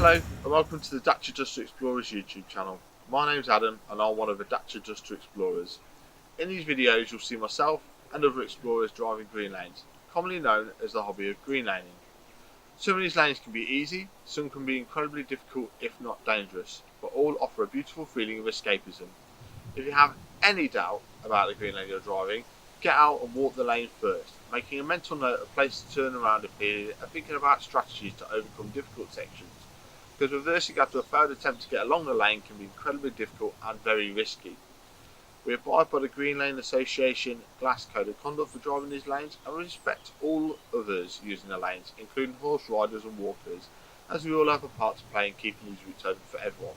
Hello and welcome to the Dacia Duster Explorers YouTube channel. My name's Adam and I'm one of the Dacia Duster Explorers. In these videos you'll see myself and other explorers driving green lanes, commonly known as the hobby of green laning. Some of these lanes can be easy, some can be incredibly difficult if not dangerous, but all offer a beautiful feeling of escapism. If you have any doubt about the green lane you're driving, get out and walk the lane first, making a mental note of places to turn around a period and thinking about strategies to overcome difficult sections, because reversing after a failed attempt to get along the lane can be incredibly difficult and very risky. We abide by the Green Lane Association Glass Code of Conduct for driving these lanes and respect all others using the lanes, including horse riders and walkers, as we all have a part to play in keeping these routes open for everyone.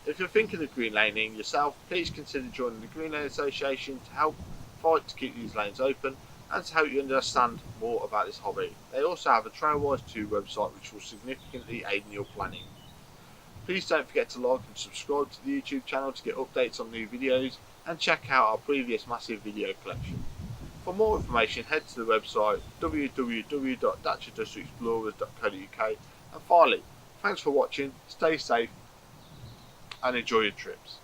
If you're thinking of green laning yourself, please consider joining the Green Lane Association to help fight to keep these lanes open and to help you understand more about this hobby. They also have a Trailwise 2 website which will significantly aid in your planning. Please don't forget to like and subscribe to the YouTube channel to get updates on new videos and check out our previous massive video collection. For more information head to the website www.daciadusterexplorers.co.uk, and finally, thanks for watching, stay safe and enjoy your trips.